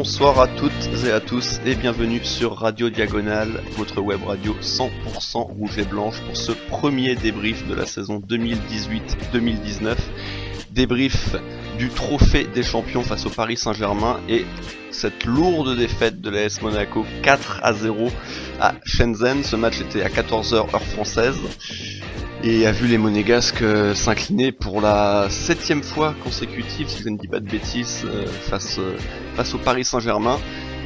Bonsoir à toutes et à tous et bienvenue sur Radio Diagonale, votre web radio 100% rouge et blanche pour ce premier débrief de la saison 2018-2019. Débrief du trophée des champions face au Paris Saint-Germain et cette lourde défaite de l'AS Monaco 4-0 à Shenzhen. Ce match était à 14h heure française et a vu les Monégasques s'incliner pour la 7e fois consécutive, si je ne dis pas de bêtises, face au Paris Saint-Germain.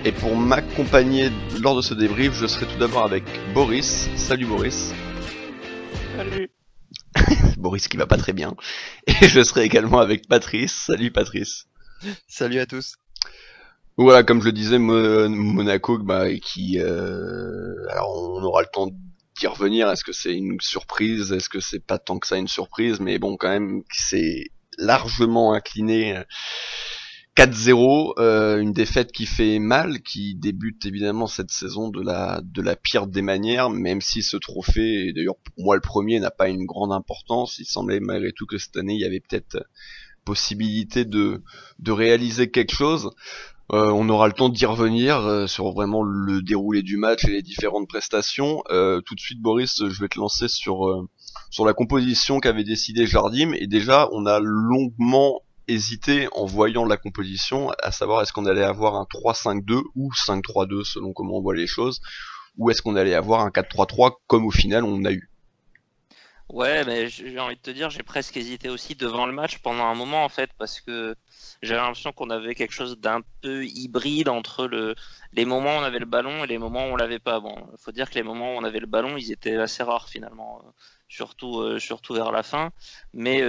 Et pour m'accompagner lors de ce débrief, je serai tout d'abord avec Boris. Salut Boris. Salut. Boris qui va pas très bien. Et je serai également avec Patrice. Salut Patrice. Salut à tous. Voilà, comme je le disais, Monaco, qui... alors on aura le temps d'y revenir. Est-ce que c'est une surprise? Est-ce que c'est pas tant que ça une surprise? Mais bon, quand même, c'est largement incliné 4-0, une défaite qui fait mal, qui débute évidemment cette saison de la pire des manières, même si ce trophée, et d'ailleurs pour moi le premier, n'a pas une grande importance. Il semblait malgré tout que cette année il y avait peut-être possibilité de réaliser quelque chose. On aura le temps d'y revenir sur vraiment le déroulé du match et les différentes prestations. Tout de suite Boris, je vais te lancer sur la composition qu'avait décidé Jardim, et déjà on a longuement hésité en voyant la composition, à savoir est-ce qu'on allait avoir un 3-5-2 ou 5-3-2 selon comment on voit les choses, ou est-ce qu'on allait avoir un 4-3-3 comme au final on a eu. Ouais, mais j'ai envie de te dire, j'ai presque hésité aussi devant le match pendant un moment en fait, parce que j'avais l'impression qu'on avait quelque chose d'un peu hybride entre les moments où on avait le ballon et les moments où on l'avait pas. Bon, il faut dire que les moments où on avait le ballon, ils étaient assez rares finalement, surtout vers la fin. Mais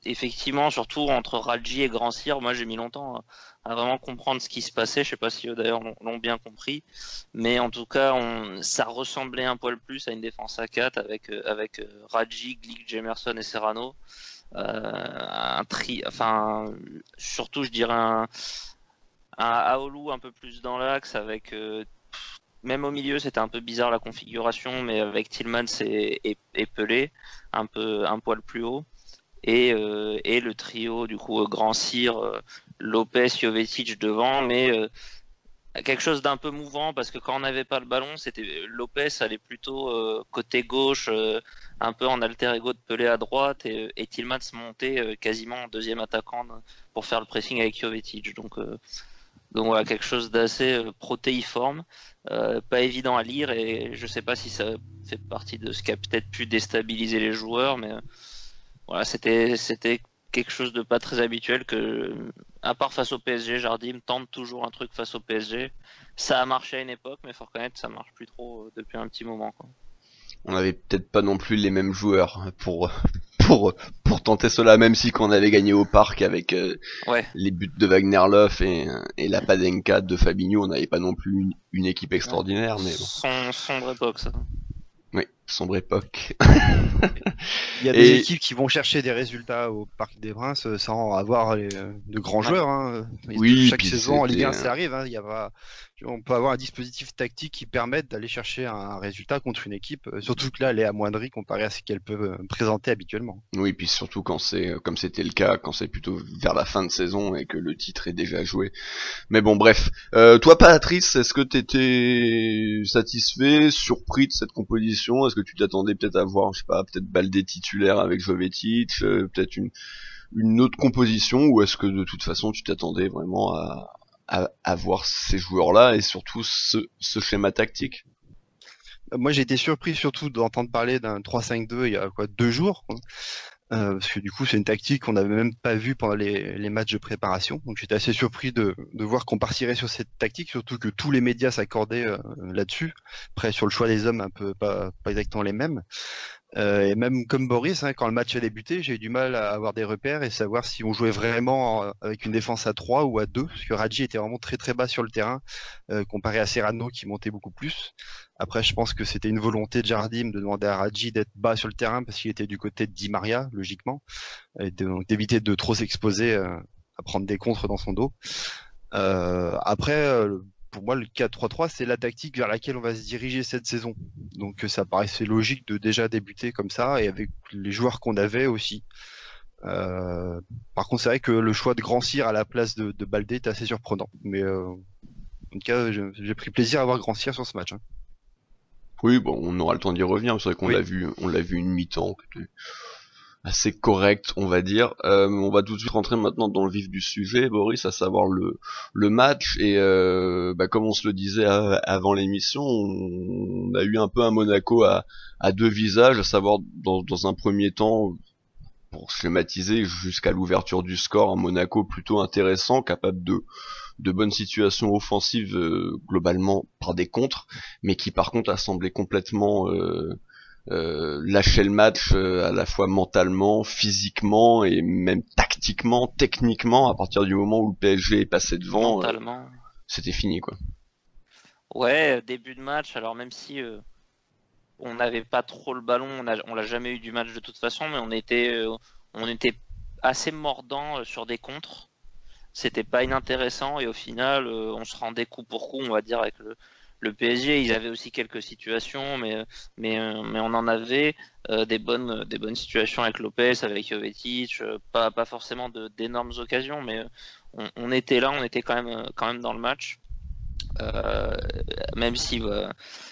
effectivement, surtout entre Radji et Grand Cyr, moi j'ai mis longtemps à vraiment comprendre ce qui se passait. Je sais pas si eux d'ailleurs l'ont bien compris, mais en tout cas, ça ressemblait un poil plus à une défense à 4 avec Radji, Glick, Jemerson et Serrano. Surtout je dirais un Aoulou un peu plus dans l'axe avec même au milieu c'était un peu bizarre la configuration, mais avec Tillmans et Pelé un poil plus haut, et le trio du coup Grand Cyr, Lopez, Jovetic devant, mais quelque chose d'un peu mouvant, parce que quand on n'avait pas le ballon, c'était Lopez allait plutôt côté gauche, un peu en alter ego de Pelé à droite, et Tillmans montait quasiment en deuxième attaquant pour faire le pressing avec Jovetic. Donc voilà, quelque chose d'assez protéiforme, pas évident à lire, et je sais pas si ça fait partie de ce qui a peut-être pu déstabiliser les joueurs, mais voilà, c'était quelque chose de pas très habituel, que, à part face au PSG, Jardim tente toujours un truc face au PSG. Ça a marché à une époque, mais faut reconnaître, ça marche plus trop depuis un petit moment, quoi. On avait peut-être pas non plus les mêmes joueurs pour tenter cela, même si quand on avait gagné au parc avec les buts de Wagner Love et la Padenka de Fabinho, on n'avait pas non plus une équipe extraordinaire, mais bon. Sombre époque, ça. Oui, sombre époque. Il y a des équipes qui vont chercher des résultats au Parc des Princes sans avoir de grands joueurs. Hein. Oui, chaque saison en Ligue 1, ça arrive. Hein. On peut avoir un dispositif tactique qui permette d'aller chercher un résultat contre une équipe, surtout que là, elle est amoindrie comparée à ce qu'elle peut présenter habituellement. Oui, puis surtout quand c'est, comme c'était le cas, quand c'est plutôt vers la fin de saison et que le titre est déjà joué. Mais bon, bref. Toi, Patrice, est-ce que t'étais satisfait, surpris de cette composition? Est-ce que tu t'attendais peut-être à voir, je sais pas, peut-être Baldé titulaire avec Jovetic, peut-être une autre composition, ou est-ce que de toute façon tu t'attendais vraiment à voir ces joueurs-là et surtout ce schéma tactique? Moi, j'ai été surpris surtout d'entendre parler d'un 3-5-2 il y a 2 jours, quoi. Parce que du coup, c'est une tactique qu'on n'avait même pas vue pendant les matchs de préparation. Donc j'étais assez surpris de voir qu'on partirait sur cette tactique, surtout que tous les médias s'accordaient là-dessus. Après, sur le choix des hommes, un peu pas exactement les mêmes. Et même comme Boris, hein, quand le match a débuté, j'ai eu du mal à avoir des repères et savoir si on jouait vraiment avec une défense à 3 ou à 2, parce que Radji était vraiment très très bas sur le terrain, comparé à Serrano qui montait beaucoup plus. Après, je pense que c'était une volonté de Jardim de demander à Radji d'être bas sur le terrain parce qu'il était du côté de Di Maria, logiquement, et donc d'éviter de trop s'exposer à prendre des contres dans son dos. Après, pour moi, le 4-3-3, c'est la tactique vers laquelle on va se diriger cette saison. Donc ça paraissait logique de déjà débuter comme ça, et avec les joueurs qu'on avait aussi. Par contre, c'est vrai que le choix de Grand Cyr à la place de Baldé est assez surprenant. Mais en tout cas, j'ai pris plaisir à voir Grand Cyr sur ce match. Hein. Oui, bon, on aura le temps d'y revenir. C'est vrai qu'on Oui. on l'a vu une mi-temps qui était assez correcte, on va dire. On va tout de suite rentrer maintenant dans le vif du sujet, Boris, à savoir le match. Et comme on se le disait avant l'émission, on a eu un peu un Monaco à deux visages, à savoir dans un premier temps, pour schématiser, jusqu'à l'ouverture du score, un Monaco plutôt intéressant, capable de bonnes situations offensives globalement par des contres, mais qui par contre a semblé complètement lâcher le match à la fois mentalement, physiquement et même tactiquement, techniquement. À partir du moment où le PSG est passé devant, Mentalement. c'était fini quoi. Ouais, début de match, alors même si on n'avait pas trop le ballon, on l'a jamais eu du match de toute façon, mais on était assez mordant sur des contres. C'était pas inintéressant et au final, on se rendait coup pour coup, on va dire, avec le PSG. Ils avaient aussi quelques situations, mais on en avait des bonnes situations avec Lopez, avec Jovetic, pas forcément d'énormes occasions, mais on était là, on était quand même dans le match. Euh, Même si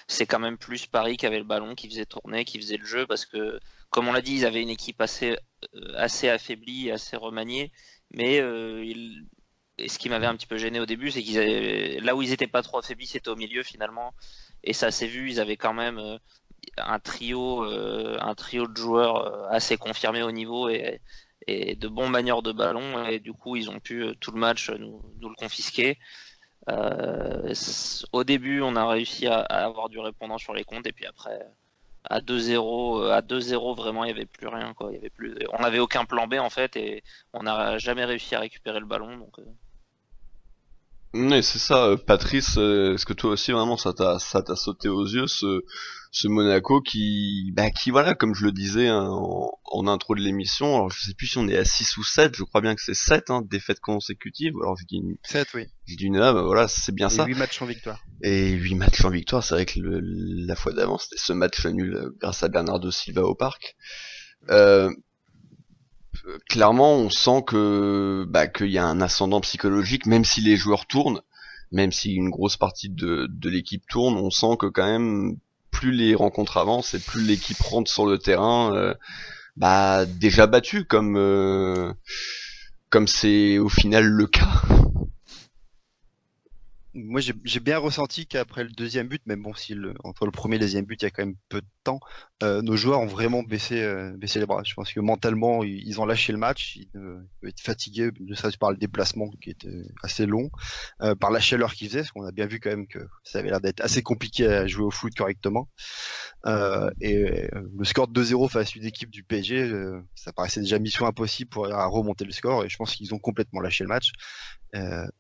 c'est quand même plus Paris qui avait le ballon, qui faisait tourner, qui faisait le jeu, parce que, comme on l'a dit, ils avaient une équipe assez affaiblie, assez remaniée, mais et ce qui m'avait un petit peu gêné au début, c'est là où ils étaient pas trop affaiblis, c'était au milieu finalement, et ça s'est vu, ils avaient quand même un trio de joueurs assez confirmés au niveau et de bons manieurs de ballon, et du coup ils ont pu tout le match nous le confisquer. Au début, on a réussi à avoir du répondant sur les comptes, et puis après, à 2-0, vraiment, il y avait plus rien, quoi. Il y avait plus, on n'avait aucun plan B en fait, et on n'a jamais réussi à récupérer le ballon. Donc, Mais c'est ça, Patrice, est-ce que toi aussi vraiment ça t'a sauté aux yeux ce Monaco qui voilà, comme je le disais hein, en intro de l'émission, alors je sais plus si on est à 6 ou 7, je crois bien que c'est 7 hein, défaites consécutives. Alors 7, oui. je dis une bah voilà, c'est bien Et ça. 8 matchs en victoire. Et 8 matchs en victoire, c'est vrai que la fois d'avant c'était ce match nul grâce à Bernardo Silva au parc. Euh, Clairement, on sent que qu'il y a un ascendant psychologique, même si les joueurs tournent, même si une grosse partie de l'équipe tourne, on sent que quand même plus les rencontres avancent et plus l'équipe rentre sur le terrain, déjà battue comme c'est au final le cas. Moi, j'ai bien ressenti qu'après le deuxième but, même bon, si entre le premier et le deuxième but, il y a quand même peu de temps, nos joueurs ont vraiment baissé les bras. Je pense que mentalement, ils ont lâché le match, ils étaient fatigués, ne serait-ce par le déplacement qui était assez long, par la chaleur qu'ils faisaient, parce qu'on a bien vu quand même que ça avait l'air d'être assez compliqué à jouer au foot correctement. Le score de 2-0 face à une équipe du PSG, ça paraissait déjà mission impossible pour remonter le score, et je pense qu'ils ont complètement lâché le match.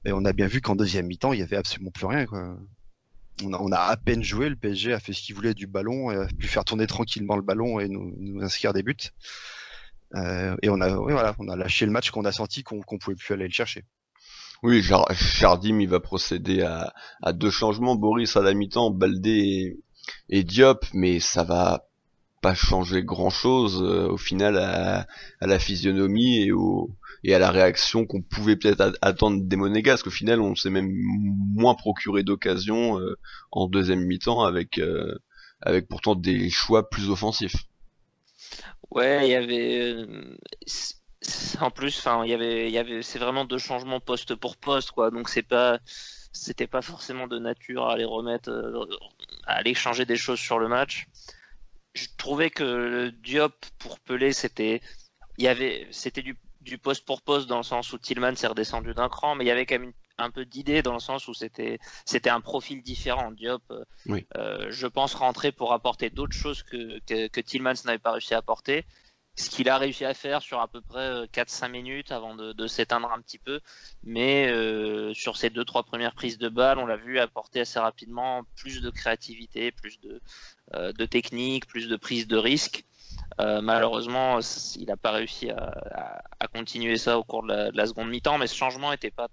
Et on a bien vu qu'en deuxième mi-temps, il y avait absolument plus rien, quoi. On a à peine joué, le PSG a fait ce qu'il voulait du ballon, a pu faire tourner tranquillement le ballon et nous inscrire des buts. Et on a lâché le match qu'on a senti qu'on pouvait plus aller le chercher. Oui, Jardim il va procéder à deux changements, Boris à la mi-temps, Baldé et Diop, mais ça va pas changer grand chose au final à la physionomie et à la réaction qu'on pouvait peut-être attendre des Monégasques. Qu'au final on s'est même moins procuré d'occasions en deuxième mi-temps avec pourtant des choix plus offensifs. ouais, il y avait, en plus, enfin, c'est vraiment deux changements poste pour poste, quoi. Donc c'était pas forcément de nature à les remettre, à aller changer des choses sur le match. Je trouvais que le Diop pour Pelé, c'était du poste pour poste dans le sens où Tillman s'est redescendu d'un cran, mais il y avait quand même un peu d'idée dans le sens où c'était un profil différent. Diop, Oui. je pense rentrer pour apporter d'autres choses que Tillman n'avait pas réussi à apporter. Ce qu'il a réussi à faire sur à peu près 4-5 minutes avant de s'éteindre un petit peu. Mais sur ces 2-3 premières prises de balle, on l'a vu apporter assez rapidement plus de créativité, plus de technique, plus de prise de risque. Malheureusement, il n'a pas réussi à continuer ça au cours de la seconde mi-temps, mais ce changement était pas.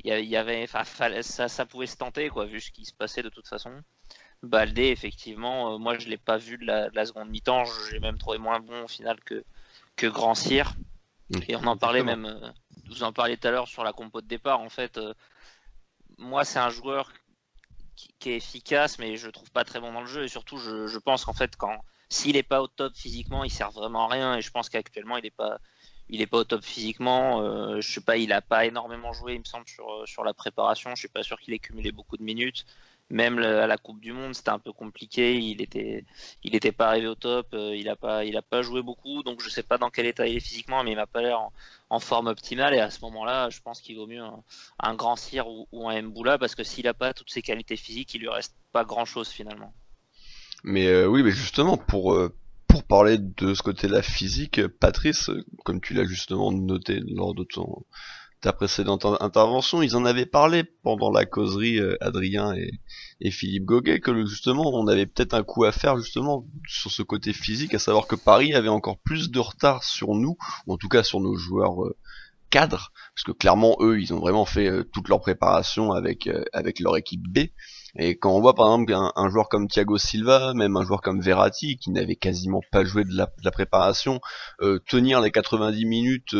Il y avait, enfin, ça pouvait se tenter, quoi, vu ce qui se passait de toute façon. Baldé, effectivement, moi je l'ai pas vu de la seconde mi-temps, j'ai même trouvé moins bon au final que que Grand Cyr. Et on en parlait Exactement. même, vous en parliez tout à l'heure sur la compo de départ. En fait, moi, c'est un joueur qui est efficace, mais je le trouve pas très bon dans le jeu. Et surtout, je pense qu'en fait, s'il est pas au top physiquement, il sert vraiment à rien. Et je pense qu'actuellement, il est pas au top physiquement. Je sais pas, il a pas énormément joué, il me semble, sur la préparation. Je suis pas sûr qu'il ait cumulé beaucoup de minutes. Même à la Coupe du Monde, c'était un peu compliqué. Il était pas arrivé au top. Il a pas joué beaucoup. Donc je sais pas dans quel état il est physiquement, mais il m'a pas l'air en forme optimale. Et à ce moment-là, je pense qu'il vaut mieux un Grand Cyr ou un Mboula, parce que s'il a pas toutes ses qualités physiques, il lui reste pas grand-chose finalement. Mais oui, mais justement, pour parler de ce côté-là physique, Patrice, comme tu l'as justement noté lors de ta précédente intervention, ils en avaient parlé pendant la causerie, Adrien et Philippe Goguet, que justement on avait peut-être un coup à faire justement sur ce côté physique, à savoir que Paris avait encore plus de retard sur nous, ou en tout cas sur nos joueurs cadres, parce que clairement eux ils ont vraiment fait toute leur préparation avec leur équipe B. Et quand on voit par exemple un joueur comme Thiago Silva, même un joueur comme Verratti, qui n'avait quasiment pas joué de la préparation, tenir les 90 minutes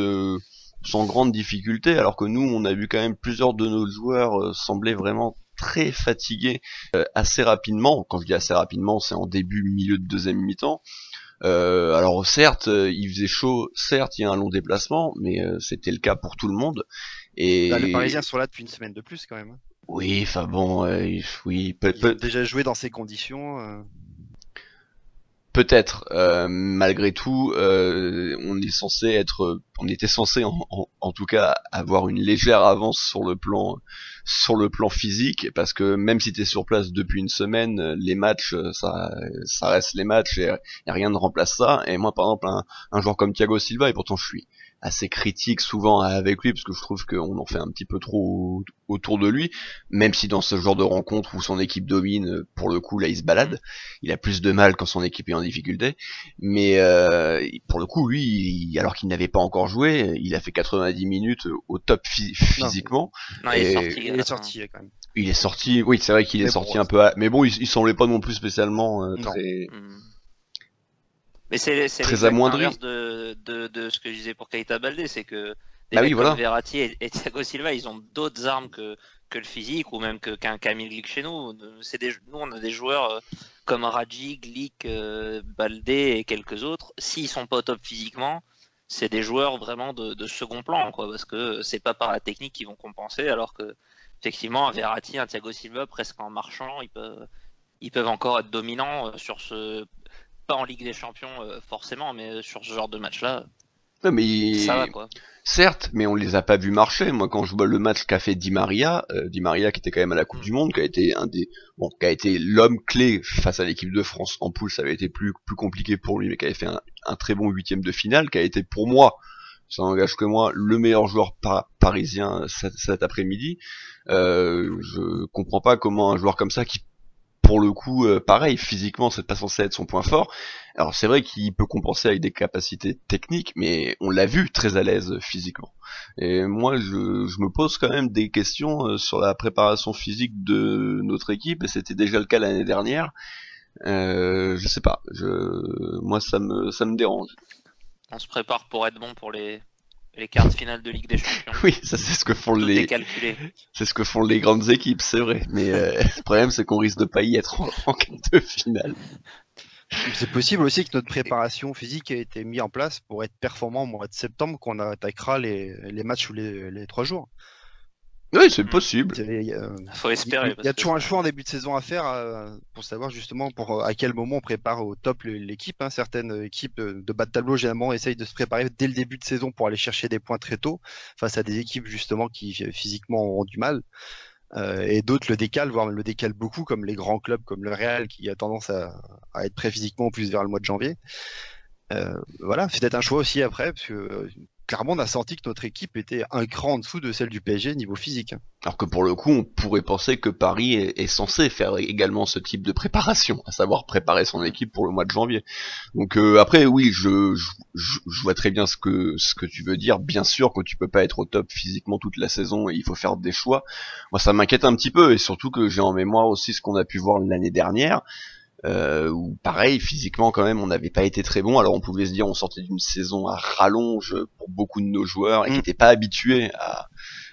sans grande difficulté, alors que nous on a vu quand même plusieurs de nos joueurs sembler vraiment très fatigués assez rapidement. Quand je dis assez rapidement, c'est en début, milieu de deuxième mi-temps. Alors certes, il faisait chaud, certes, il y a un long déplacement, mais c'était le cas pour tout le monde. Bah, les Et Parisiens sont là depuis une semaine de plus quand même, hein. oui, enfin bon, oui, Ils ont déjà joué dans ces conditions. peut-être. Malgré tout, on était censé en tout cas avoir une légère avance sur le plan physique, parce que même si t'es sur place depuis une semaine, les matchs, ça reste les matchs et rien ne remplace ça. Et moi, par exemple, un joueur comme Thiago Silva, et pourtant je suis assez critique souvent avec lui parce que je trouve qu'on en fait un petit peu trop autour de lui, même si dans ce genre de rencontre où son équipe domine, pour le coup là il se balade, il a plus de mal quand son équipe est en difficulté, mais pour le coup lui, alors qu'il n'avait pas encore joué, il a fait 90 minutes au top Non, physiquement, Non, il est et sorti il à est la fin. sorti quand même. il est sorti, oui c'est vrai qu'il est Mais bon, sorti un peu, mais bon il semblait pas non plus spécialement non. Hmm. Mais c'est très l'exact amoindri. inverse de ce que je disais pour Keita Baldé, c'est que des Bah oui mecs comme voilà. Verratti et Thiago Silva, ils ont d'autres armes que le physique, ou même qu'un Camille Glick chez nous. Nous, on a des joueurs comme Radji, Glick, Baldé et quelques autres. S'ils sont pas au top physiquement, c'est des joueurs vraiment de second plan, quoi, parce que c'est pas par la technique qu'ils vont compenser, alors que effectivement, un Verratti, un Thiago Silva, presque en marchant, ils peuvent encore être dominants pas en Ligue des Champions forcément, mais sur ce genre de match-là, Non, ça va mais quoi. certes, mais on les a pas vus marcher. Moi, quand je vois le match qu'a fait Di Maria qui était quand même à la Coupe Mm. du Monde, qui a été l'homme clé face à l'équipe de France. En poule, ça avait été plus compliqué pour lui, mais qui avait fait un très bon huitième de finale, qui a été pour moi, ça n'engage que moi, le meilleur joueur parisien cet après-midi. Je comprends pas comment un joueur comme ça, qui pour le coup, pareil, physiquement, c'est pas censé être son point fort. Alors c'est vrai qu'il peut compenser avec des capacités techniques, mais on l'a vu très à l'aise physiquement. Et moi, je me pose quand même des questions sur la préparation physique de notre équipe, et c'était déjà le cas l'année dernière. Je sais pas, moi ça me dérange. On se prépare pour être bon pour les quarts de finale de Ligue des Champions. Oui, ça Tout est calculé. c'est ce que font les grandes équipes, c'est vrai. Mais le problème, c'est qu'on risque de pas y être en quart de finale. C'est possible aussi que notre préparation physique ait été mise en place pour être performant au mois de septembre, quand on attaquera les matchs ou les 3 jours. Oui, c'est Mm. possible. Faut espérer. Il y a toujours un choix en début de saison à faire pour savoir justement à quel moment on prépare au top l'équipe, hein. Certaines équipes de bas de tableau généralement essayent de se préparer dès le début de saison pour aller chercher des points très tôt face à des équipes justement qui physiquement auront du mal. Et d'autres le décalent, voire le décalent beaucoup, comme les grands clubs comme le Real qui a tendance à être prêt physiquement plus vers le mois de janvier. Voilà, c'est peut-être un choix aussi après, parce que clairement on a senti que notre équipe était un cran en dessous de celle du PSG niveau physique, hein. Alors que pour le coup, on pourrait penser que Paris est censé faire également ce type de préparation, à savoir préparer son équipe pour le mois de janvier. Donc après, oui, je vois très bien ce que tu veux dire. Bien sûr que tu peux pas être au top physiquement toute la saison et il faut faire des choix. Moi, ça m'inquiète un petit peu, et surtout que j'ai en mémoire aussi ce qu'on a pu voir l'année dernière. où pareil, physiquement quand même, on n'avait pas été très bon. Alors on pouvait se dire, on sortait d'une saison à rallonge pour beaucoup de nos joueurs et qui n'étaient pas habitués à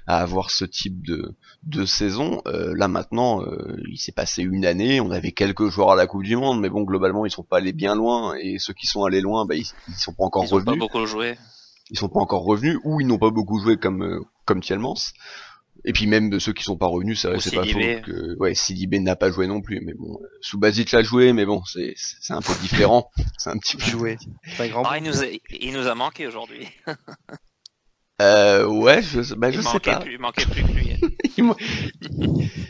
avoir ce type de saison. Là maintenant, il s'est passé une année, on avait quelques joueurs à la Coupe du Monde, mais bon, globalement, ils sont pas allés bien loin, et ceux qui sont allés loin, bah, ils sont pas encore Ils ont pas revenus. beaucoup joué. Ils sont pas encore revenus, ou ils n'ont pas beaucoup joué comme Tielemans. Et puis même de ceux qui sont pas revenus, c'est pas faux Sidibé. que ouais, Sidibé n'a pas joué non plus, mais bon, Subasic l'a joué, mais bon, c'est un peu différent, c'est un petit peu. Jouer. C'est un grand Ah, mot. il nous a manqué aujourd'hui. Ouais, je sais pas. Il manquait plus que lui. il, ma-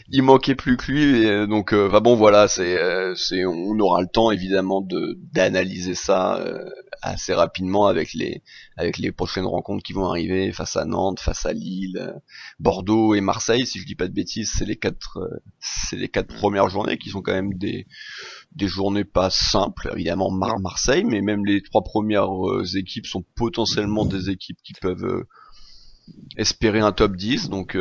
il manquait plus que lui, et donc bah bon voilà, on aura le temps évidemment d'analyser ça assez rapidement avec les prochaines rencontres qui vont arriver face à Nantes, face à Lille, Bordeaux et Marseille, si je dis pas de bêtises, c'est les quatre premières journées qui sont quand même des journées pas simples, évidemment Non. Marseille, mais même les trois premières équipes sont potentiellement des équipes qui peuvent espérer un top 10, donc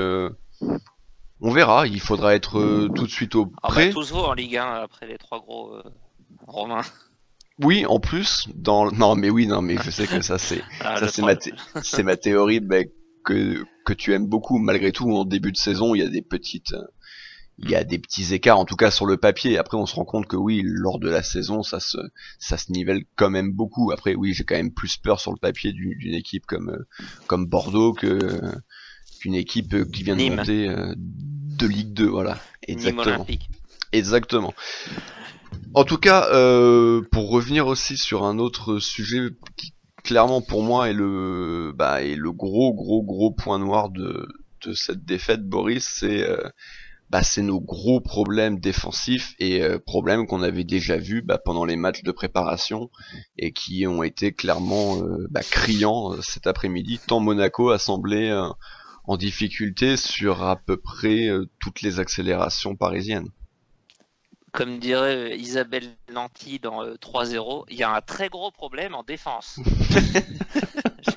on verra, il faudra être tout de suite au Ah bah prêt. tout se vaut en Ligue 1 après les trois gros romains. Oui, en plus, non mais je sais que ça c'est Ah, ça le c'est trois- c'est ma théorie, que tu aimes beaucoup. Malgré tout, en début de saison, il y a des petits écarts, en tout cas sur le papier. Après, on se rend compte que oui, lors de la saison, ça se nivelle quand même beaucoup. Après, oui, j'ai quand même plus peur sur le papier d'une équipe comme Bordeaux qu'une équipe qui vient de Nîmes. monter de Ligue 2, voilà. Nîmes Exactement. Olympique. Exactement. En tout cas, pour revenir aussi sur un autre sujet qui clairement pour moi est le gros point noir de cette défaite, Boris, c'est nos gros problèmes défensifs et problèmes qu'on avait déjà vus pendant les matchs de préparation et qui ont été clairement criants cet après-midi, tant Monaco a semblé en difficulté sur à peu près toutes les accélérations parisiennes. Comme dirait Isabelle Nanty dans 3-0, il y a un très gros problème en défense. Je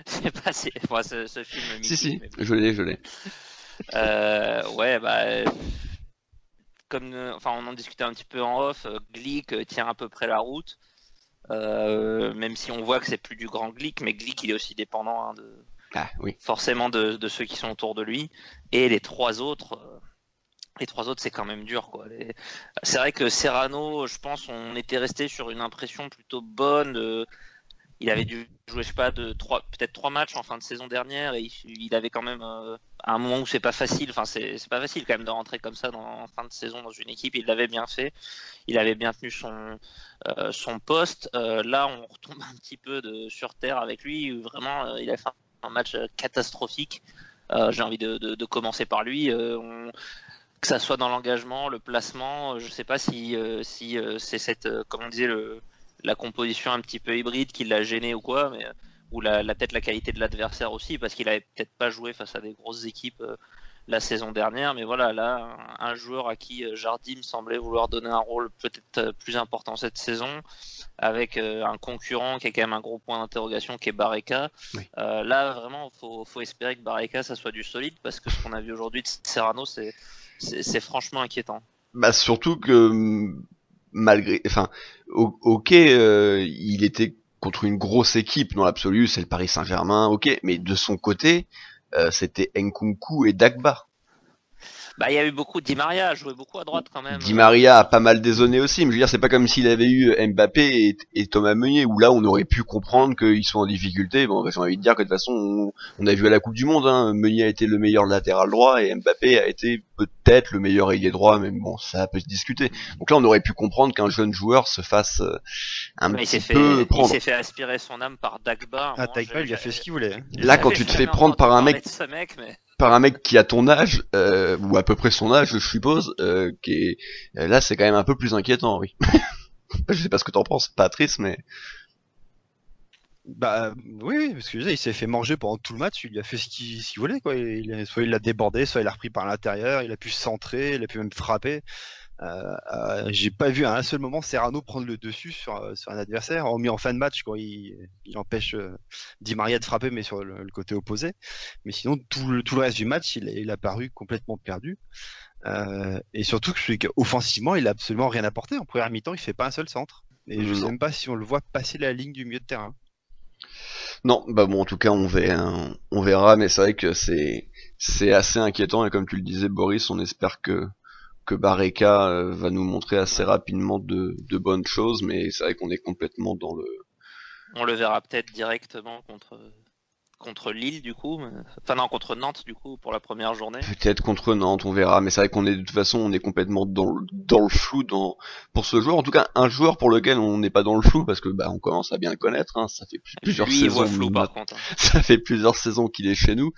sais pas si moi, ce film me Si, mais je l'ai. ouais, comme enfin on en discutait un petit peu en off, Glick tient à peu près la route. Même si on voit que c'est plus du grand Glick, mais Glick il est aussi dépendant Ah oui. forcément de ceux qui sont autour de lui. Et les trois autres, c'est quand même dur, quoi. C'est vrai que Serrano, je pense, on était resté sur une impression plutôt bonne. Il avait dû jouer, je sais pas, peut-être 3 matchs en fin de saison dernière, et il avait quand même à un moment où c'est pas facile. Enfin, c'est pas facile quand même de rentrer comme ça en fin de saison dans une équipe. Il l'avait bien fait. Il avait bien tenu son poste. Là, on retombe un petit peu sur terre avec lui. Où vraiment, il a fait un match catastrophique. J'ai envie de commencer par lui. Que ça soit dans l'engagement, le placement, je sais pas si c'est cette, comme on disait, la composition un petit peu hybride qui l'a gêné ou quoi, mais ou peut-être la qualité de l'adversaire aussi, parce qu'il avait peut-être pas joué face à des grosses équipes la saison dernière, mais voilà, là, un joueur à qui Jardim semblait vouloir donner un rôle peut-être plus important cette saison, avec un concurrent qui est quand même un gros point d'interrogation, qui est Barreca. Oui. Là, vraiment, faut espérer que Barreca, ça soit du solide, parce que ce qu'on a vu aujourd'hui de Serrano, c'est franchement inquiétant. Surtout que ok, il était contre une grosse équipe dans l'absolu, c'est le Paris Saint-Germain, ok, mais de son côté, c'était Nkunku et Dagba. Il y a eu beaucoup. Di Maria a joué beaucoup à droite quand même. Di Maria a pas mal dézonné aussi, mais je veux dire, c'est pas comme s'il avait eu Mbappé et Thomas Meunier, où là on aurait pu comprendre qu'ils sont en difficulté. Bon, j'ai envie de dire que de toute façon, on a vu à la Coupe du Monde, hein, Meunier a été le meilleur latéral droit et Mbappé a été peut-être le meilleur ailier droit, mais bon, ça peut se discuter. Donc là, on aurait pu comprendre qu'un jeune joueur se fasse un petit peu prendre. Il s'est fait aspirer son âme par Dagba. Ah, Dagba, il a fait ce qu'il voulait. Là, quand tu te fais prendre par un mec, par un mec qui a ton âge, ou à peu près son âge, je suppose, là c'est quand même un peu plus inquiétant, oui. Je sais pas ce que t'en penses, Patrice, mais... Oui, parce que il s'est fait manger pendant tout le match, il a fait ce qu'il voulait, quoi. Soit il l'a débordé, soit il l'a repris par l'intérieur, il a pu se centrer, il a pu même frapper. J'ai pas vu à un seul moment Serrano prendre le dessus sur un adversaire, hormis en fin de match quand il empêche Di Maria de frapper, mais sur le côté opposé. Mais sinon tout le reste du match, il a paru complètement perdu. Et surtout qu'offensivement, il a absolument rien apporté. En première mi-temps, il fait pas un seul centre. Et je sais Non. même pas si on le voit passer la ligne du milieu de terrain. Non, bah bon, en tout cas, on verra, mais c'est vrai que c'est assez inquiétant, et comme tu le disais, Boris, on espère que Barreca va nous montrer assez Ouais. rapidement de bonnes choses, mais c'est vrai qu'on est complètement dans le... On le verra peut-être directement contre Lille du coup, enfin non contre Nantes du coup pour la première journée. Peut-être contre Nantes, on verra, mais c'est vrai qu'on est de toute façon, on est complètement dans le flou pour ce joueur. En tout cas, un joueur pour lequel on n'est pas dans le flou, parce que bah on commence à bien le connaître, hein, ça fait plusieurs Lui il voit saisons, flou par contre. Hein. ça fait plusieurs saisons qu'il est chez nous.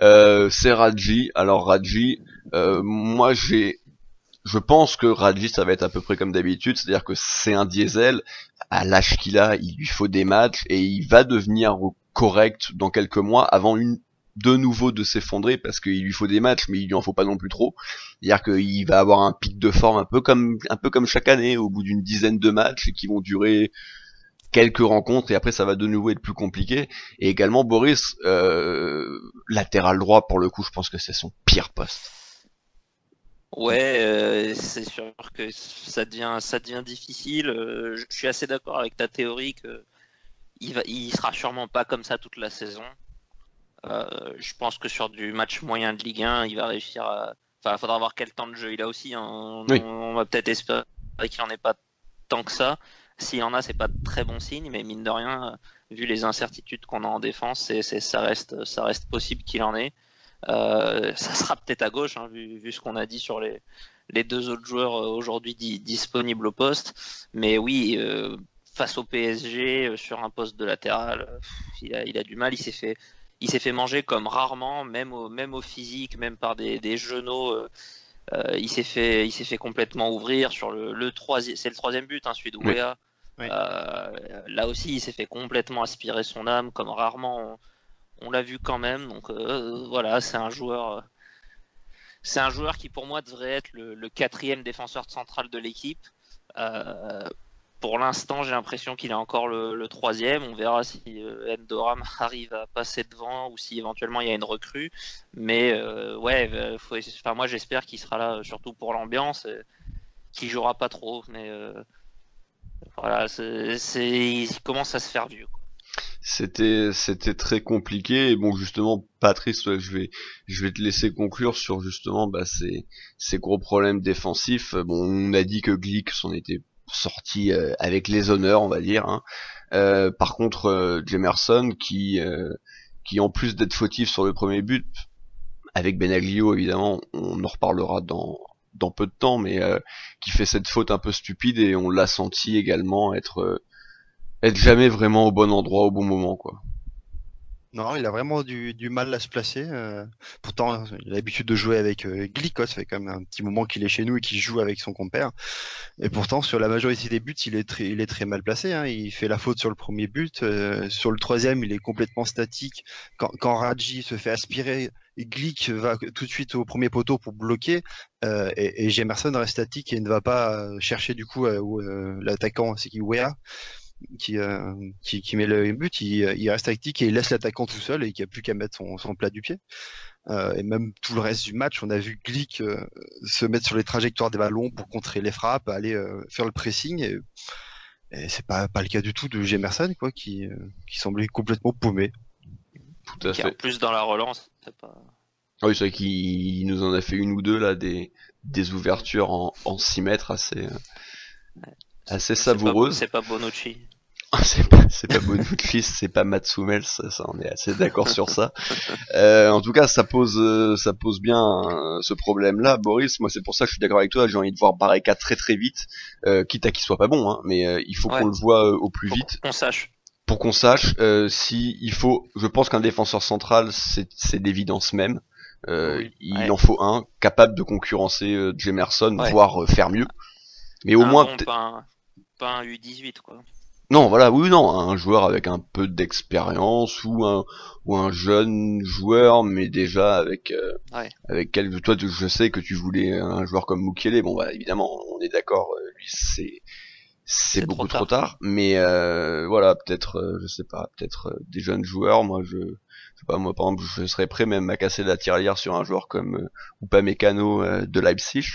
C'est Radji. Alors Radji, moi je pense que Radji ça va être à peu près comme d'habitude, c'est-à-dire que c'est un diesel, à l'âge qu'il a, il lui faut des matchs et il va devenir correct dans quelques mois avant de nouveau de s'effondrer parce qu'il lui faut des matchs mais il lui en faut pas non plus trop. C'est-à-dire qu'il va avoir un pic de forme un peu comme chaque année au bout d'une dizaine de matchs et qui vont durer quelques rencontres et après ça va de nouveau être plus compliqué. Et également Boris, latéral droit pour le coup, je pense que c'est son pire poste. Ouais, c'est sûr que ça devient difficile. Je suis assez d'accord avec ta théorie que il sera sûrement pas comme ça toute la saison. Je pense que sur du match moyen de Ligue 1, il va réussir à. Enfin, il faudra voir quel temps de jeu il a aussi. Hein. Oui, On va peut-être espérer qu'il en ait pas tant que ça. S'il en a, c'est pas de très bon signe, mais mine de rien, vu les incertitudes qu'on a en défense, ça reste possible qu'il en ait. Ça sera peut-être à gauche, hein, vu ce qu'on a dit sur les deux autres joueurs aujourd'hui disponibles au poste. Mais oui, face au PSG, sur un poste de latéral, il a du mal. Il s'est fait manger comme rarement, même au physique, même par des genoux. Il s'est fait complètement ouvrir sur le troisième. C'est le troisième but, hein, celui de oui. Wea. Oui. Là aussi, il s'est fait complètement aspirer son âme, comme rarement on l'a vu quand même. Donc voilà, c'est un joueur qui pour moi devrait être le quatrième défenseur central de l'équipe. Euh, pour l'instant, j'ai l'impression qu'il est encore le troisième. On verra si Endoram arrive à passer devant ou si éventuellement il y a une recrue. Mais ouais, enfin, moi j'espère qu'il sera là surtout pour l'ambiance, qu'il jouera pas trop. Mais voilà, il commence à se faire vieux. Quoi. C'était très compliqué et bon justement Patrice je vais te laisser conclure sur justement bah ces gros problèmes défensifs. Bon, on a dit que Glick s'en était sorti avec les honneurs, on va dire, hein. Par contre Jemerson qui en plus d'être fautif sur le premier but avec Benaglio évidemment, on en reparlera dans peu de temps, mais qui fait cette faute un peu stupide et on l'a senti également être jamais vraiment au bon endroit au bon moment, quoi. Non, il a vraiment du mal à se placer. Pourtant, il a l'habitude de jouer avec Glick, ça fait quand même un petit moment qu'il est chez nous et qu'il joue avec son compère. Et pourtant, sur la majorité des buts, il est très mal placé. Hein. Il fait la faute sur le premier but. Sur le troisième, il est complètement statique. Quand Radji se fait aspirer, Glick va tout de suite au premier poteau pour bloquer. Et Jemerson reste statique et ne va pas chercher du coup l'attaquant, c'est qui Wea qui met le but, il reste tactique et il laisse l'attaquant tout seul et qui a plus qu'à mettre son plat du pied. Et même tout le reste du match, on a vu Glick se mettre sur les trajectoires des ballons pour contrer les frappes, aller faire le pressing. Et c'est pas le cas du tout de Jemerson, quoi, qui semblait complètement paumé. Tout à Qui est en fait. plus dans la relance, c'est pas. Ah oui, c'est vrai qu'il nous en a fait une ou deux là, des ouvertures en 6 mètres assez savoureuses. C'est pas Bonucci. C'est pas Bonucci, c'est pas Matsumel, ça on est assez d'accord sur ça. En tout cas, ça pose bien ce problème-là, Boris. Moi, c'est pour ça que je suis d'accord avec toi. J'ai envie de voir Barreca très très vite, quitte à qu'il soit pas bon, hein, mais il faut qu'on Ouais, le voit au plus pour vite qu'on sache. pour qu'on sache si il faut. Je pense qu'un défenseur central, c'est d'évidence même. Oui. Il Ouais. en faut un capable de concurrencer Jemerson, Ouais. voire faire mieux. Mais au Un moins, bon, pas un U18, quoi. non, voilà, oui, non, un joueur avec un peu d'expérience ou un jeune joueur, mais déjà Ouais. avec quel toi je sais que tu voulais un joueur comme Mukiele. Bon, bah évidemment, on est d'accord, lui c'est C'est beaucoup trop trop tard. tard, mais voilà, peut-être je sais pas, peut-être des jeunes joueurs. Moi, je Bah, moi, par exemple, je serais prêt même à casser la tirelire sur un joueur comme Upamecano de Leipzig.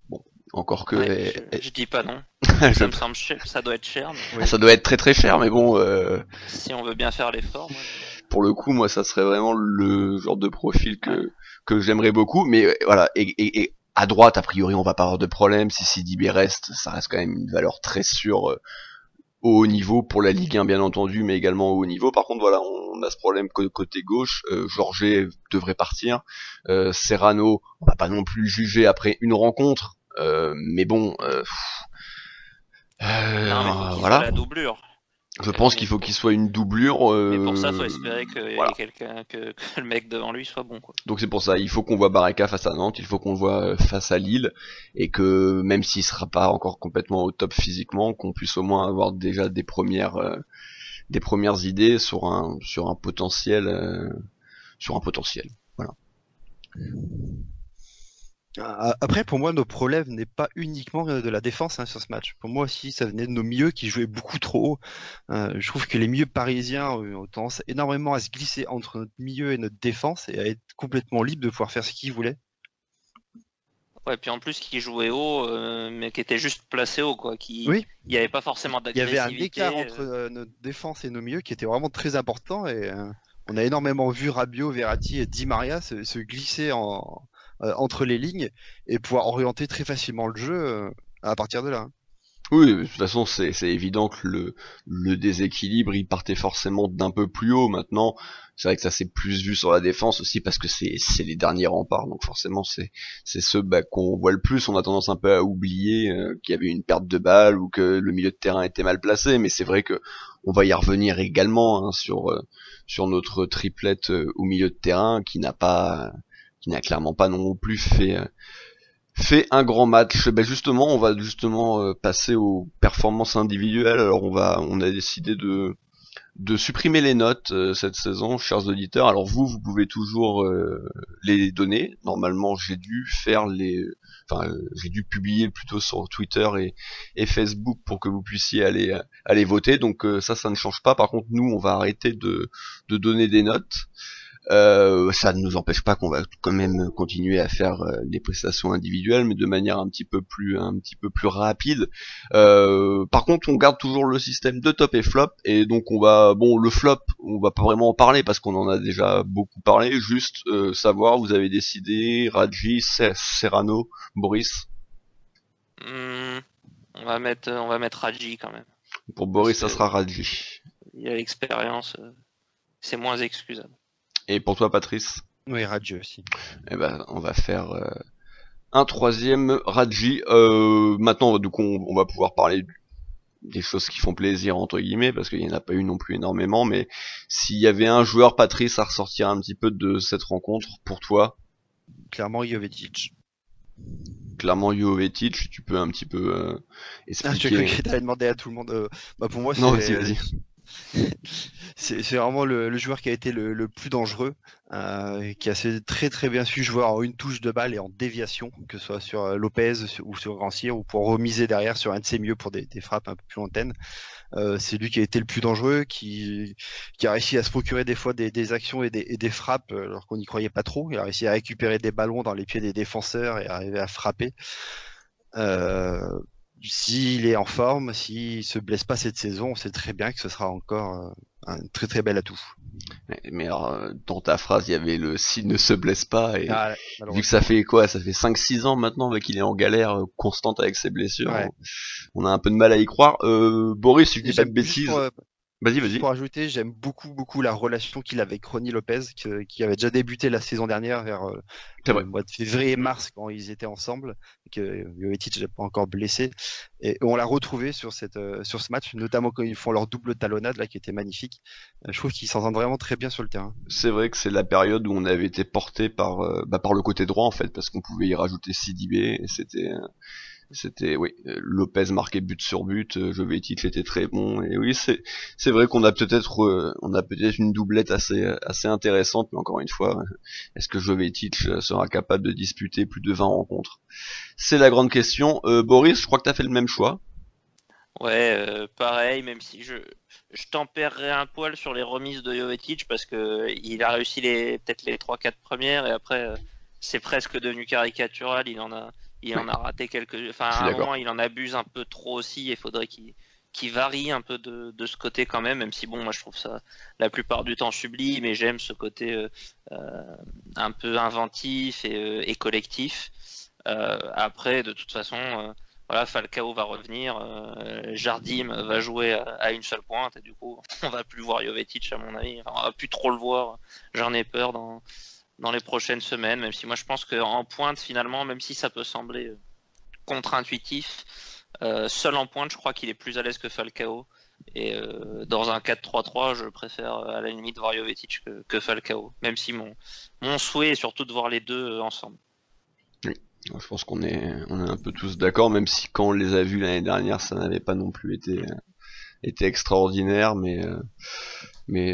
Bon, encore que Ouais, je dis pas non. je- Ça me semble cher, ça doit être cher, mais ça doit être très très cher, mais bon, si on veut bien faire l'effort, moi. pour le coup, moi, ça serait vraiment le genre de profil Ouais. que j'aimerais beaucoup. Mais voilà, et à droite, a priori, on va pas avoir de problème. Si Sidibé reste, ça reste quand même une valeur très sûre au haut niveau pour la Ligue 1 bien entendu, mais également au haut niveau. Par contre, voilà, on a ce problème côté gauche. Jorge devrait partir. Serrano, on va pas non plus le juger après une rencontre. Mais bon, Non, mais faut qu'il soit voilà. la doublure. Je pense qu'il faut qu'il soit une doublure. Mais pour ça, faut espérer qu'il voilà. y ait quelqu'un, que le mec devant lui soit bon, quoi. Donc c'est pour ça, il faut qu'on voit Baraka face à Nantes, il faut qu'on le voit face à Lille, et que même s'il sera pas encore complètement au top physiquement, qu'on puisse au moins avoir déjà des premières idées sur un potentiel Voilà. Après, pour moi, nos problèmes n'est pas uniquement de la défense sur ce match. Pour moi aussi, ça venait de nos milieux qui jouaient beaucoup trop haut. Je trouve que les milieux parisiens ont tendance énormément à se glisser entre notre milieu et notre défense et à être complètement libres de pouvoir faire ce qu'ils voulaient. Ouais, puis en plus, qui jouait haut, mais qui était juste placé haut, quoi. Oui. Il n'y avait pas forcément Il y avait d'agressivité. un écart entre notre défense et nos milieux qui était vraiment très important et on a énormément vu Rabiot, Verratti et Di Maria se glisser entre les lignes et pouvoir orienter très facilement le jeu à partir de là. Oui, de toute façon, c'est évident que le déséquilibre, il partait forcément d'un peu plus haut. Maintenant, c'est vrai que ça s'est plus vu sur la défense aussi parce que c'est les derniers remparts, donc forcément c'est ceux qu'on voit le plus. On a tendance un peu à oublier qu'il y avait une perte de balle ou que le milieu de terrain était mal placé, mais c'est vrai que on va y revenir également sur notre triplette au milieu de terrain qui n'a clairement pas non plus fait un grand match. Ben justement, on va passer aux performances individuelles. Alors on a décidé de supprimer les notes cette saison, chers auditeurs. Alors vous pouvez toujours les donner. Normalement, j'ai dû publier plutôt sur Twitter et Facebook pour que vous puissiez aller voter. Donc ça ne change pas. Par contre, nous, on va arrêter de donner des notes. Ça ne nous empêche pas qu'on va quand même continuer à faire des prestations individuelles, mais de manière un petit peu plus rapide. Par contre, on garde toujours le système de top et flop, et donc le flop, on va pas vraiment en parler parce qu'on en a déjà beaucoup parlé. Juste savoir, vous avez décidé, Radji, Serrano, Boris. On va mettre Radji quand même. Pour Boris, ça sera Radji. Il y a l'expérience, c'est moins excusable. Et pour toi, Patrice? Oui, Radji aussi. Eh ben, on va faire un troisième Radji. Maintenant, du coup, on va pouvoir parler des choses qui font plaisir entre guillemets, parce qu'il n'y en a pas eu non plus énormément. Mais s'il y avait un joueur, Patrice, à ressortir un petit peu de cette rencontre pour toi? Clairement, Jovetic. Clairement, Jovetic. Tu peux un petit peu expliquer. Je crois que t'avais demandé à tout le monde. Pour moi, non, vas-y. C'est vraiment le joueur qui a été le plus dangereux, qui a très très bien su jouer en une touche de balle et en déviation, que ce soit sur Lopez ou sur Rancière, ou pour remiser derrière sur un de ses mieux pour des frappes un peu plus lointaines. C'est lui qui a été le plus dangereux, qui a réussi à se procurer des fois des actions et des frappes alors qu'on n'y croyait pas trop. Il a réussi à récupérer des ballons dans les pieds des défenseurs et arriver à frapper. S'il est en forme, s'il se blesse pas cette saison, on sait très bien que ce sera encore un très très bel atout. Mais alors, dans ta phrase, il y avait le s'il ne se blesse pas, et vu que ça fait 5-6 ans maintenant qu'il est en galère constante avec ses blessures, ouais. On a un peu de mal à y croire. Boris, si je dis pas de bêtises. Vas-y. Pour ajouter, j'aime beaucoup la relation qu'il avait avec Ronny Lopez, qui avait déjà débuté la saison dernière vers le mois de février et mars quand ils étaient ensemble, et que Jovetic n'est pas encore blessé. Et on l'a retrouvé sur ce match, notamment quand ils font leur double talonnade là, qui était magnifique. Je trouve qu'ils s'entendent vraiment très bien sur le terrain. C'est vrai que c'est la période où on avait été porté par le côté droit en fait, parce qu'on pouvait y rajouter Sidibé, et c'était oui, Lopez marquait but sur but, Jovetic était très bon, et oui, c'est vrai qu'on a peut-être une doublette assez intéressante, mais encore une fois, est-ce que Jovetic sera capable de disputer plus de 20 rencontres? C'est la grande question. Boris, je crois que t'as fait le même choix. Ouais, pareil, même si je tempérerais un poil sur les remises de Jovetic parce que il a réussi peut-être les 3-4 premières et après c'est presque devenu caricatural. Il Ouais, en a raté quelques. Enfin, je suis à un d'accord. moment, il en abuse un peu trop aussi. Il faudrait qu'il varie un peu de ce côté quand même si bon, moi je trouve ça la plupart du temps sublime et j'aime ce côté un peu inventif et collectif. Après, de toute façon, voilà, Falcao va revenir, Jardim va jouer à une seule pointe, et du coup, on va plus voir Jovetic à mon avis. Enfin, on va plus trop le voir. J'en ai peur dans les prochaines semaines, même si moi je pense qu'en pointe finalement, même si ça peut sembler contre-intuitif, seul en pointe, je crois qu'il est plus à l'aise que Falcao. Et dans un 4-3-3, je préfère à la limite voir Jovetic que Falcao, même si mon souhait est surtout de voir les deux ensemble. Oui. Je pense qu'on est un peu tous d'accord, même si quand on les a vus l'année dernière, ça n'avait pas non plus été extraordinaire, mais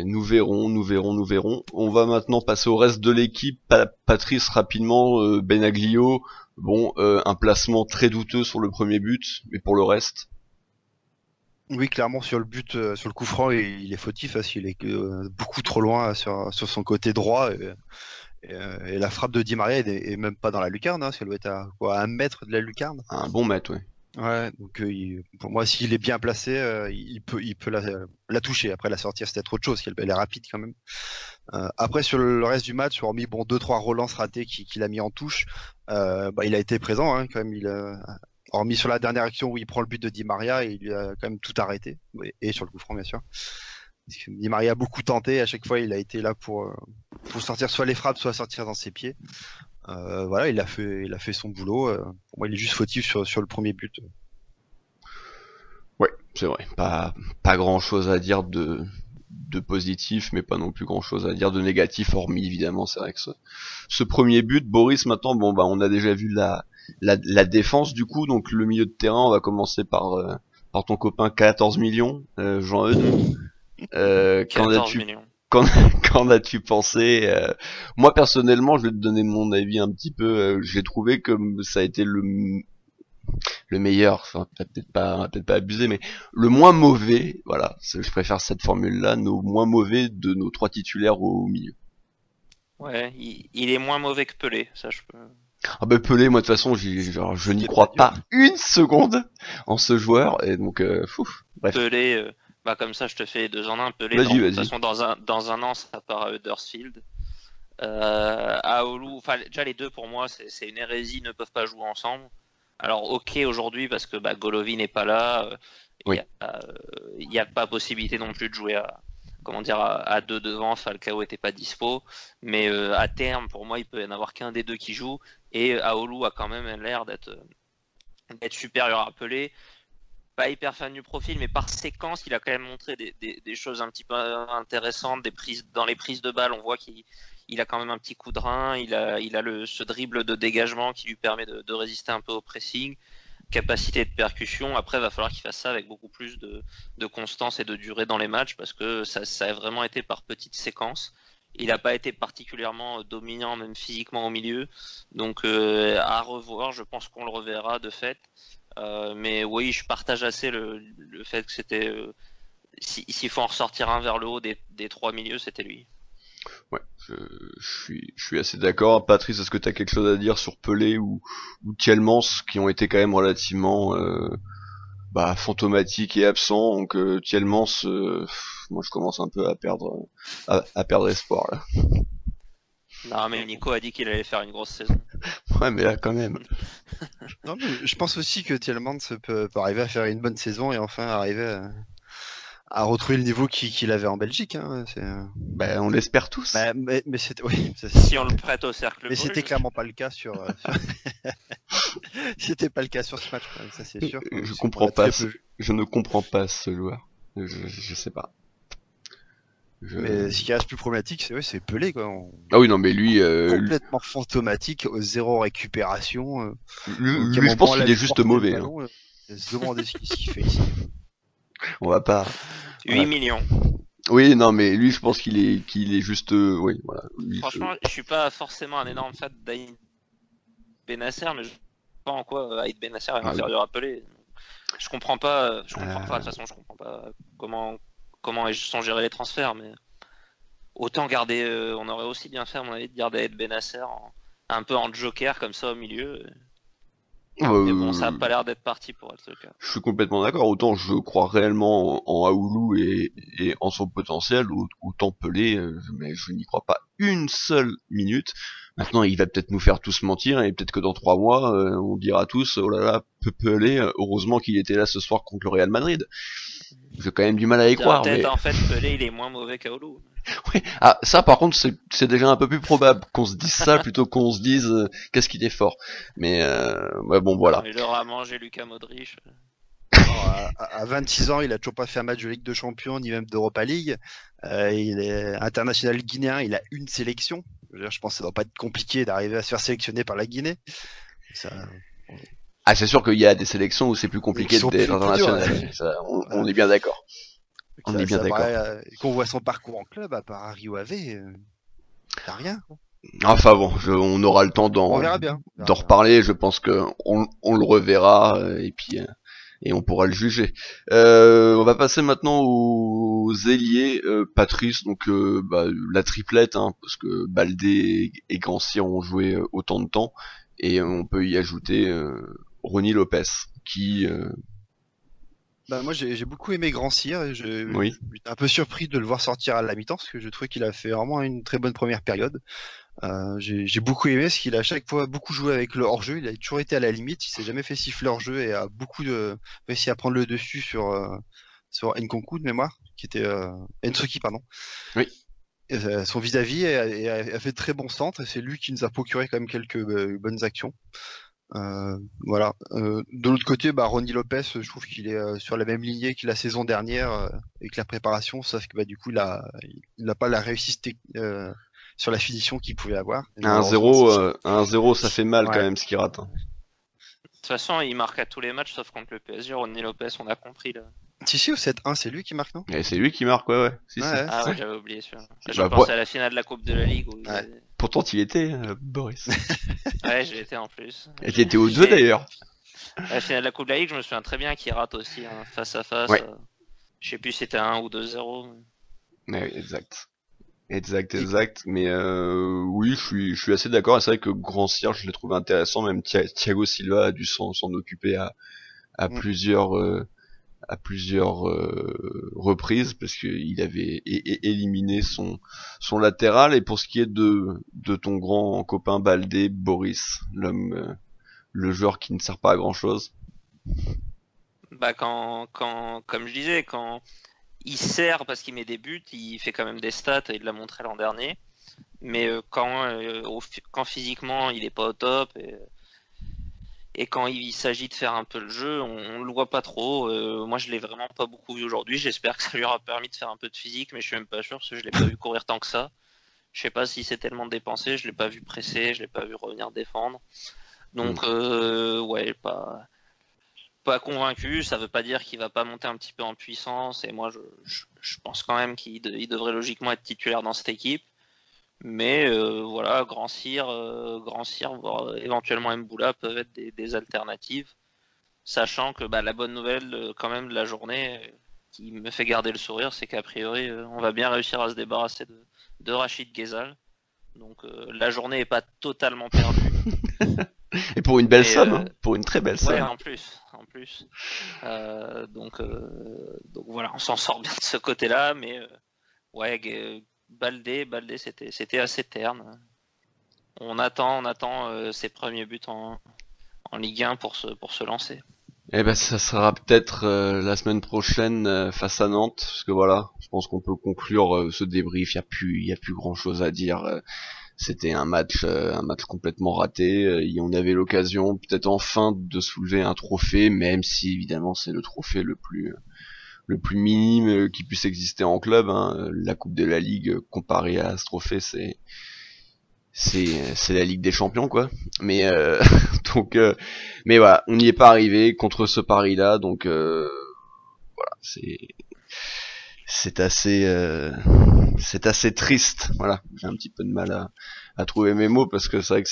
nous verrons, nous verrons, nous verrons. On va maintenant passer au reste de l'équipe. Patrice, rapidement, Benaglio, bon, un placement très douteux sur le premier but, mais pour le reste, Oui, clairement sur le but, sur le coup franc, il est fautif parce qu'il est beaucoup trop loin sur son côté droit et la frappe de Di Maria est même pas dans la lucarne, hein, parce qu'elle doit être à quoi, 1 mètre de la lucarne. un bon maître, ouais. Ouais, donc pour moi, s'il est bien placé, il peut la toucher. Après la sortir, c'est peut-être autre chose, parce qu'elle est rapide quand même. Après sur le reste du match, hormis bon 2-3 relances ratées qu'il a mis en touche, bah, il a été présent hein, quand même. Hormis sur la dernière action où il prend le but de Di Maria, il a quand même tout arrêté, et sur le coup franc bien sûr. Parce que Di Maria a beaucoup tenté, à chaque fois il a été là pour sortir soit les frappes, soit sortir dans ses pieds. Voilà, il a fait son boulot. Pour moi, il est juste fautif sur le premier but. Ouais, c'est vrai. Pas grand chose à dire de positif, mais pas non plus grand chose à dire de négatif, hormis évidemment, c'est vrai que ce premier but, Boris, maintenant, bon, bah, on a déjà vu la défense du coup, donc le milieu de terrain, on va commencer par ton copain 14 millions, Jean-Eudes. 14 millions. Qu'en, qu'en as-tu pensé Moi personnellement, je vais te donner mon avis un petit peu. J'ai trouvé que ça a été le meilleur, enfin peut-être pas abusé, mais le moins mauvais. Voilà, je préfère cette formule-là, nos moins mauvais de nos trois titulaires au milieu. Ouais, il est moins mauvais que Pelé, ça je peux. Ah ben Pelé, moi de toute façon, genre, je n'y C'était crois pas pas une seconde en ce joueur, et donc, bref. Pelé, bah comme ça je te fais les deux en un. Pelé, de Vas-y, toute vas-y. façon dans un an ça part à Huddersfield. Aoulou, enfin déjà les deux pour moi c'est une hérésie, ne peuvent pas jouer ensemble. Alors ok aujourd'hui parce que bah, Golovin n'est pas là, Oui. il y a pas possibilité non plus de jouer à comment dire à deux devant, Falcao était pas dispo, mais à terme pour moi il peut y en avoir qu'un des deux qui joue et Aoulou a quand même l'air d'être supérieur à Pelé. Pas hyper fan du profil, mais par séquence, il a quand même montré des choses un petit peu intéressantes, dans les prises de balles, on voit qu'il a quand même un petit coup de rein, il a ce dribble de dégagement qui lui permet de résister un peu au pressing, capacité de percussion. Après, il va falloir qu'il fasse ça avec beaucoup plus de constance et de durée dans les matchs parce que ça a vraiment été par petites séquences. Il n'a pas été particulièrement dominant, même physiquement au milieu. Donc à revoir, je pense qu'on le reverra de fait. Mais oui, je partage assez le fait que c'était. S'il faut en ressortir un vers le haut des trois milieux, c'était lui. Ouais, je suis assez d'accord. Patrice, est-ce que tu as quelque chose à dire sur Pelé ou Tielemans qui ont été quand même relativement fantomatiques et absents. Donc Tielemans, moi je commence un peu à perdre espoir là. Non, mais Nico a dit qu'il allait faire une grosse saison. Ouais, mais là quand même. Non, mais je pense aussi que Tielemans peut arriver à faire une bonne saison et enfin arriver à retrouver le niveau qu'il avait en Belgique. Hein. Ben on l'espère tous. Mais c'était, oui, Si on le prête au cercle mais c'était Bruges. clairement pas le cas c'était pas le cas sur ce match, quand même, ça c'est sûr. Je On comprends l'a pas. très peu vu. Je ne comprends pas ce joueur. Je sais pas. Mais ce qui reste plus problématique, c'est Pelé, quoi. Ah oui, non, mais lui, Complètement fantomatique, zéro récupération. lui, je pense qu'il est juste mauvais. Hein. Se demander ce qu'il fait ici. On va pas. 8 Voilà. millions. Oui, non, mais lui, je pense qu'il est juste, oui, voilà. Lui, Franchement, je suis pas forcément un énorme fan d'Aïd Benasser, mais je sais pas en quoi Aïd Benasser est Ah oui. inférieur à Pelé. Je comprends pas, de toute façon, je comprends pas comment ils sont gérés les transferts, mais autant garder, on aurait aussi bien fait, à mon avis, de garder Ed Benasser un peu en joker comme ça au milieu. Mais bon, ça a pas l'air d'être parti pour être le cas. Je suis complètement d'accord. Autant je crois réellement en Aoulou et en son potentiel, autant Pelé, mais je n'y crois pas une seule minute. Maintenant, il va peut-être nous faire tous mentir et peut-être que dans 3 mois, on dira tous, oh là là, Pelé, heureusement qu'il était là ce soir contre le Real Madrid. J'ai quand même du mal à y croire. Peut-être Mais... en fait, Pelé, il est moins mauvais qu'Aoulou. Oui. Ah, ça par contre, c'est déjà un peu plus probable qu'on se dise ça plutôt qu'on se dise qu'est-ce qu'il est fort. Mais ouais, bon, voilà. Il leur a mangé Lucas Modric. À 26 ans, il a toujours pas fait un match de Ligue de Champions ni même d'Europa League. Il est international guinéen, il a une sélection. Je pense que ça doit pas être compliqué d'arriver à se faire sélectionner par la Guinée. Ça... Ah, c'est sûr qu'il y a des sélections où c'est plus compliqué d'être international. Ouais. Ça, on est bien d'accord. On est bien d'accord. Qu'on voit son parcours en club, à part à Rio Ave, t'as rien. Enfin bon, on aura le temps d'en reparler. Je pense que on le reverra et puis et on pourra le juger. On va passer maintenant aux ailiers. Patrice, donc la triplette, hein, parce que Baldé et Grand Cyr ont joué autant de temps, et on peut y ajouter Ronny Lopez, qui moi j'ai beaucoup aimé Grand Cyr et j'étais un peu surpris de le voir sortir à la mi-temps parce que je trouvais qu'il a fait vraiment une très bonne première période. J'ai beaucoup aimé parce qu'il a à chaque fois beaucoup joué avec le hors-jeu, il a toujours été à la limite, il s'est jamais fait siffler hors-jeu et a réussi à prendre le dessus sur Nkunku de mémoire, qui était Nsoki pardon. Oui. Et, son vis-à-vis a fait de très bons centres et c'est lui qui nous a procuré quand même quelques bonnes actions. Voilà. De l'autre côté, Ronny Lopez, je trouve qu'il est sur la même lignée que la saison dernière avec la préparation, sauf que du coup il a pas la réussite sur la finition qu'il pouvait avoir. 1-0, ça fait mal quand même ce qu'il rate. Hein. De toute façon, il marque à tous les matchs sauf contre le PSG. Ronny Lopez, on a compris là. Si, au 7-1, c'est lui qui marque, non? Et c'est lui qui marque, ouais. Si, Ah ouais, j'avais oublié celui-là. Je pensais à la finale de la Coupe de la Ligue. Où Pourtant, tu y étais, Boris. Ouais, j'y étais en plus. Et tu étais aux deux d'ailleurs. La finale de la Coupe de la Ligue, je me souviens très bien qu'il rate aussi face à face. Ouais. Je sais plus si c'était 1 ou 2-0. Ouais, exact. Mais oui, je suis assez d'accord. C'est vrai que Grand Cyr, je l'ai trouvé intéressant. Même Thiago Silva a dû s'en occuper à plusieurs reprises parce qu'il avait éliminé son latéral. Et pour ce qui est de ton grand copain Baldé, Boris, le joueur qui ne sert pas à grand chose. Comme je disais, quand il sert parce qu'il met des buts, il fait quand même des stats, et il l'a montré l'an dernier. Mais quand physiquement il est pas au top et quand il s'agit de faire un peu le jeu, on le voit pas trop. Moi, je l'ai vraiment pas beaucoup vu aujourd'hui. J'espère que ça lui aura permis de faire un peu de physique, mais je suis même pas sûr parce que je l'ai pas vu courir tant que ça. Je sais pas si c'est tellement dépensé. Je l'ai pas vu presser, je l'ai pas vu revenir défendre. Donc, ouais, pas convaincu. Ça veut pas dire qu'il va pas monter un petit peu en puissance. Et moi, je pense quand même qu'il devrait logiquement être titulaire dans cette équipe. Mais voilà, Grand Cyr, voire éventuellement Mboula peuvent être des alternatives, sachant que la bonne nouvelle quand même de la journée qui me fait garder le sourire, c'est qu'a priori on va bien réussir à se débarrasser de Rachid Ghezal. Donc la journée est pas totalement perdue. Et pour une belle somme, pour une très belle somme. Ouais, en plus. Donc voilà, on s'en sort bien de ce côté-là, mais ouais. Baldé, c'était assez terne. On attend ses premiers buts en Ligue 1 pour se lancer. Eh ben ça sera peut-être la semaine prochaine face à Nantes, parce que voilà, je pense qu'on peut conclure ce débrief. Il y a plus grand chose à dire. C'était un match complètement raté. On avait l'occasion peut-être enfin de soulever un trophée, même si évidemment c'est le trophée le plus minime qui puisse exister en club, hein. La Coupe de la Ligue comparée à ce trophée, c'est la Ligue des Champions, quoi. Mais donc mais voilà, on n'y est pas arrivé contre ce Paris-là, donc voilà, c'est assez triste. Voilà, j'ai un petit peu de mal à trouver mes mots parce que c'est vrai que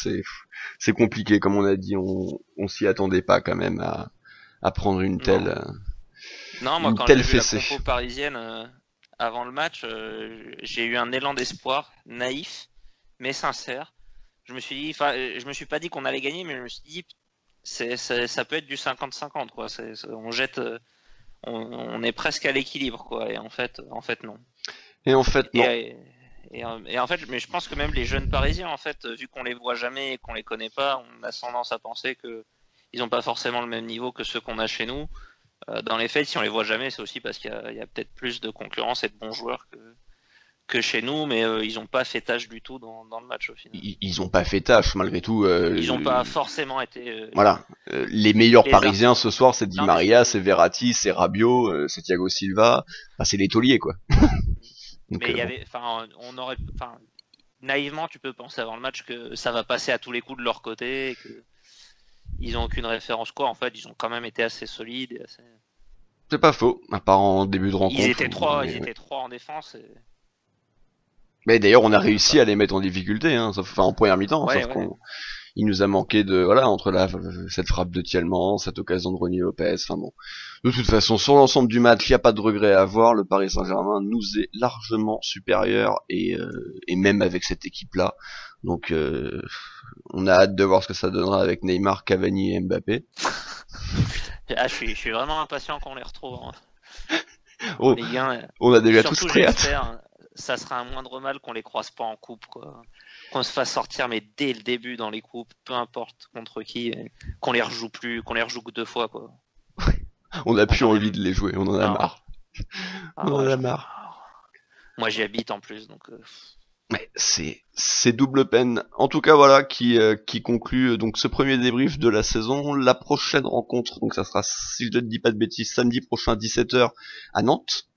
c'est compliqué, comme on a dit, on s'y attendait pas quand même à prendre une telle Non, moi une quand j'ai telle vu la fessée. compo parisienne avant le match, j'ai eu un élan d'espoir, naïf, mais sincère. Je me suis dit, enfin, je me suis pas dit qu'on allait gagner, mais je me suis dit, ça peut être du 50-50, quoi. On jette, on est presque à l'équilibre, quoi. Et en fait non. Et en fait, non. Et en fait, mais je pense que même les jeunes Parisiens, en fait, vu qu'on les voit jamais et qu'on les connaît pas, on a tendance à penser que ils ont pas forcément le même niveau que ceux qu'on a chez nous. Dans les faits, si on les voit jamais, c'est aussi parce qu'il y a peut-être plus de concurrence et de bons joueurs que chez nous, mais ils ont pas fait tâche du tout dans le match au final. Ils ont pas fait tâche malgré tout. Ils ont pas forcément été. Voilà, les meilleurs les Parisiens ce soir, c'est Di Non, mais Maria, c'est Verratti, c'est Rabiot, c'est Thiago Silva, enfin, c'est les tauliers quoi. Donc, Mais il y avait, enfin, naïvement, tu peux penser avant le match que ça va passer à tous les coups de leur côté, et que ils ont aucune référence quoi. En fait, ils ont quand même été assez solides. Et assez... c'est pas faux, à part en début de rencontre. Ils étaient trois mais en défense. mais d'ailleurs, on a réussi à les mettre en difficulté, hein, enfin en première mi-temps, Ouais, sauf ouais. qu'on il nous a manqué de entre cette frappe de Thielman, cette occasion de Ronny Lopez, enfin bon. De toute façon, sur l'ensemble du match, il n'y a pas de regret à avoir. Le Paris Saint-Germain nous est largement supérieur et même avec cette équipe-là. Donc, on a hâte de voir ce que ça donnera avec Neymar, Cavani et Mbappé. Ah, je suis vraiment impatient qu'on les retrouve. Hein. Oh, Les gars, on a déjà surtout, tous très hâte. j'espère, ça sera un moindre mal qu'on les croise pas en coupe, quoi. Qu'on se fasse sortir, mais dès le début dans les coupes, peu importe contre qui, qu'on les rejoue plus, qu'on les rejoue que 2 fois, quoi. On a plus envie de les jouer, on en a Non. marre. Ah, On en ouais, a j'en ai marre. marre. Moi, j'y habite en plus, donc. Mais c'est double peine. En tout cas, voilà qui conclut donc ce premier débrief de la saison. La prochaine rencontre, donc ça sera, si je ne dis pas de bêtises, samedi prochain 17h à Nantes.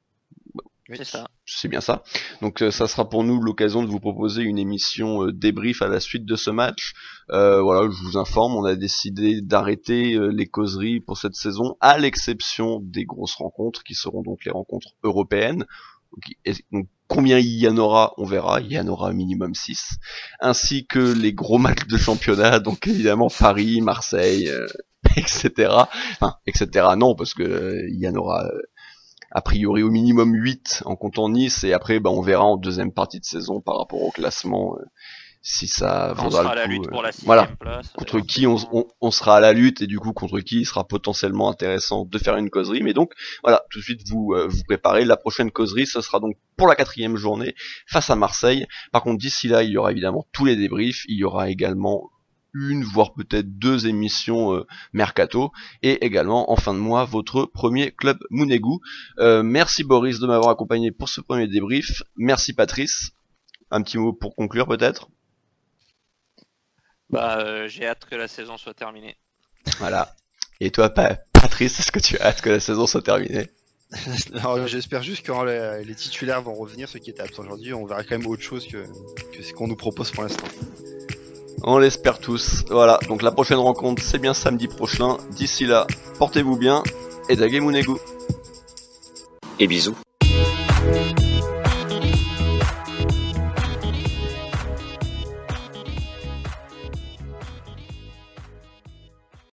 C'est ça. C'est bien ça. Donc ça sera pour nous l'occasion de vous proposer une émission débrief à la suite de ce match. Voilà, je vous informe, on a décidé d'arrêter les causeries pour cette saison, à l'exception des grosses rencontres qui seront donc les rencontres européennes. Donc, combien il y en aura, on verra, il y en aura minimum 6, ainsi que les gros matchs de championnat, donc évidemment Paris, Marseille, etc. Enfin, etc. non, parce que il y en aura a priori au minimum 8 en comptant Nice, et après on verra en deuxième partie de saison par rapport au classement si ça vaudra le coup. On sera à la lutte pour la 6e voilà. place. Contre qui on sera à la lutte, et du coup contre qui il sera potentiellement intéressant de faire une causerie. Mais donc voilà, tout de suite vous préparez. La prochaine causerie, ce sera donc pour la 4e journée face à Marseille. Par contre d'ici là, il y aura évidemment tous les débriefs, il y aura également une, voire peut-être 2 émissions mercato, et également en fin de mois votre premier club Mounegou. Merci Boris de m'avoir accompagné pour ce premier débrief. Merci Patrice. Un petit mot pour conclure peut-être. J'ai hâte que la saison soit terminée. Voilà. Et toi, Patrice, est-ce que tu as hâte que la saison soit terminée? Alors, j'espère juste que quand les titulaires vont revenir, ceux qui étaient absents aujourd'hui, on verra quand même autre chose que ce qu'on nous propose pour l'instant. On l'espère tous. Voilà, donc la prochaine rencontre, c'est bien samedi prochain. D'ici là, portez-vous bien et Dagé Mounegou. Et bisous.